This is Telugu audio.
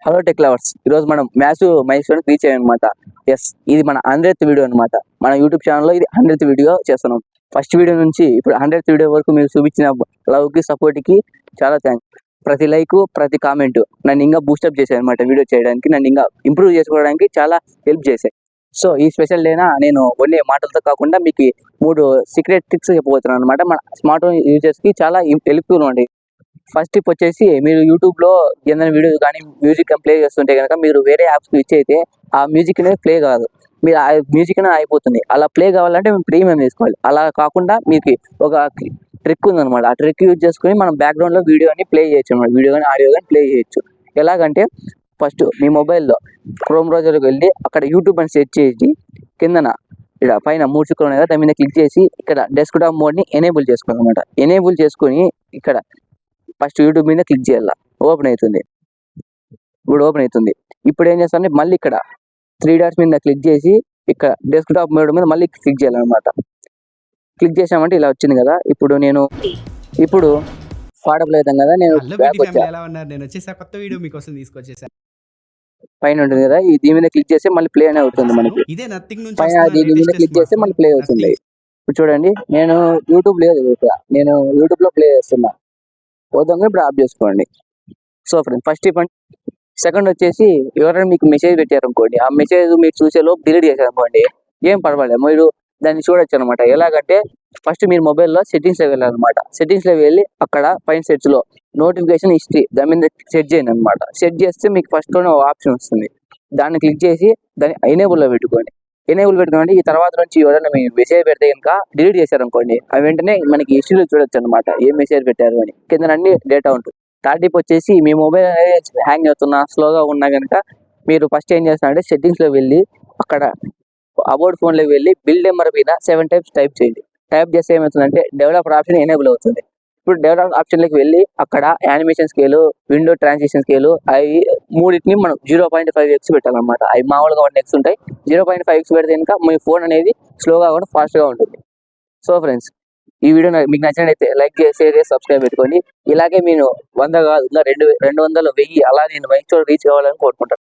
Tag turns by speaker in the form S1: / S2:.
S1: హలో టెక్ లవర్స్, ఈరోజు మనం మ్యాసివ్ మైల్‌స్టోన్ రీచ్ అయ్యామన్నమాట. ఇది మన 100th వీడియో అనమాట. మన యూట్యూబ్ ఛానల్లో ఇది 100th వీడియో చేస్తున్నాం. ఫస్ట్ వీడియో నుంచి ఇప్పుడు 100th వీడియో వరకు మీరు చూపించిన లవ్కి, సపోర్ట్కి చాలా థ్యాంక్స్. ప్రతి లైక్, ప్రతి కామెంట్ నన్ను ఇంకా బూస్టప్ చేశాయి అనమాట. వీడియో చేయడానికి, నన్ను ఇంకా ఇంప్రూవ్ చేసుకోవడానికి చాలా హెల్ప్ చేశాయి. సో ఈ స్పెషల్ డేనా నేను కొన్ని మాటలతో కాకుండా మీకు 3 సీక్రెట్ ట్రిక్స్ చెప్పబోతున్నాను అనమాట. మన స్మార్ట్ ఫోన్ యూజర్స్కి చాలా హెల్ప్ఫుల్ ఉంటాయి. ఫస్ట్ టిప్ వచ్చేసి, మీరు యూట్యూబ్లో ఏదైనా వీడియో కానీ మ్యూజిక్ ప్లే చేస్తుంటే కనుక మీరు వేరే యాప్స్కి ఇచ్చైతే ఆ మ్యూజిక్ అనేది ప్లే కాదు, మీరు ఆ మ్యూజిక్ అనేది అయిపోతుంది. అలా ప్లే కావాలంటే మేము ప్రీమియం తీసుకోవాలి. అలా కాకుండా మీకు ఒక ట్రిక్ ఉందన్నమాట. ఆ ట్రిక్ యూజ్ చేసుకుని మనం బ్యాక్గ్రౌండ్లో వీడియోని ప్లే చేయొచ్చు అనమాట. వీడియో కానీ ఆడియో కానీ ప్లే చేయొచ్చు. ఎలాగంటే ఫస్ట్ మీ మొబైల్లో క్రోమ్ బ్రౌజర్కి వెళ్ళి అక్కడ యూట్యూబ్ అని సెర్చ్ చేసి కిందన ఇక్కడ పైన 3 చుక్కలు ఉన్నాయి కదా, దాని మీద క్లిక్ చేసి ఇక్కడ డెస్క్టాప్ మోడ్ని ఎనేబుల్ చేసుకోవాలి అనమాట. ఎనేబుల్ చేసుకొని ఇక్కడ ఫస్ట్ యూట్యూబ్ మీద క్లిక్ చేయాలి. ఓపెన్ అవుతుంది. ఇప్పుడు ఏం చేస్తానంటే మళ్ళీ ఇక్కడ 3 డాట్స్ మీద క్లిక్ చేసి ఇక్కడ డెస్క్టాప్ మోడ్ మీద మళ్ళీ క్లిక్ చేయాలన్నమాట. క్లిక్ చేసామంటే ఇలా వచ్చింది కదా. ఇప్పుడు పాడప్లే అవుతాం కదా. నేను
S2: కొత్త వీడియో మీకోసం తీసుకొచ్చేసాను.
S1: పైన ఉంటుంది కదా, దీని మీద క్లిక్ చేస్తే మళ్ళీ ప్లే అనే అవుతుంది మనకి. పైన దీని మీద క్లిక్ చేస్తే మళ్ళీ ప్లే అవుతుంది. ఇప్పుడు చూడండి, నేను యూట్యూబ్ లేదు ఇక్కడ, నేను యూట్యూబ్లో ప్లే చేస్తున్నా. పోతాం ఇప్పుడు ఆఫ్ చేసుకోండి. సో ఫ్రెండ్స్, ఫస్ట్ ఇవ్వండి. సెకండ్ వచ్చేసి, ఎవరైనా మీకు మెసేజ్ పెట్టారనుకోండి, ఆ మెసేజ్ మీరు చూసేలోపు డిలీట్ చేశారనుకోండి, ఏం పర్వాలేదు, మీరు దాన్ని చూడొచ్చు అనమాట. ఎలాగంటే ఫస్ట్ మీరు మొబైల్లో సెట్టింగ్స్లో వెళ్ళాలన్నమాట. సెట్టింగ్స్లో వెళ్ళి అక్కడ పైన సెర్చ్లో నోటిఫికేషన్ హిస్టరీ దాని మీద సెట్ చేయండి అనమాట. సెట్ చేస్తే మీకు ఫస్ట్లోనే ఆప్షన్ వస్తుంది. దాన్ని క్లిక్ చేసి దాన్ని ఎనేబుల్లో పెట్టుకోండి. ఈ తర్వాత నుంచి ఎవరైనా మీరు మెసేజ్ పెడితే కనుక డిలీట్ చేశారనుకోండి, అవి వెంటనే మనకి హిస్టరీలో చూడొచ్చు అనమాట, ఏం మెసేజ్ పెట్టారు అని. కింద అన్ని డేటా ఉంటుంది. థర్డ్ టిప్ వచ్చేసి, మీ మొబైల్ అనేది హ్యాంగ్ అవుతున్నా, స్లోగా ఉన్నా కనుక మీరు ఫస్ట్ ఏం చేస్తారంటే సెట్టింగ్స్లో వెళ్ళి అక్కడ అబౌట్ ఫోన్లో వెళ్ళి బిల్ నెంబర్ మీద 7 టైమ్స్ టైప్ చేయండి. టైప్ చేస్తే ఏమవుతుందంటే డెవలపర్ ఆప్షన్ ఎనేబుల్ అవుతుంది. ఇప్పుడు డెవలప్ ఆప్షన్లోకి వెళ్ళి అక్కడ animation scale, window transition scale, అవి మూడింటిని మనం 0.5x పెట్టాలన్నమాట. అవి మామూలుగా 1x ఉంటాయి. 0.5x పెడితే కనుక మీ ఫోన్ అనేది స్లోగా కూడా ఫాస్ట్గా ఉంటుంది. సో ఫ్రెండ్స్, ఈ వీడియో మీకు నచ్చినట్లయితే లైక్ చేసి, షేర్ చేసి, సబ్స్క్రైబ్ పెట్టుకోండి. ఇలాగే నేను 100 కాదు, ఇంకా 200, 1000 అలా నేను రీచ్ కావాలని కోరుకుంటాను.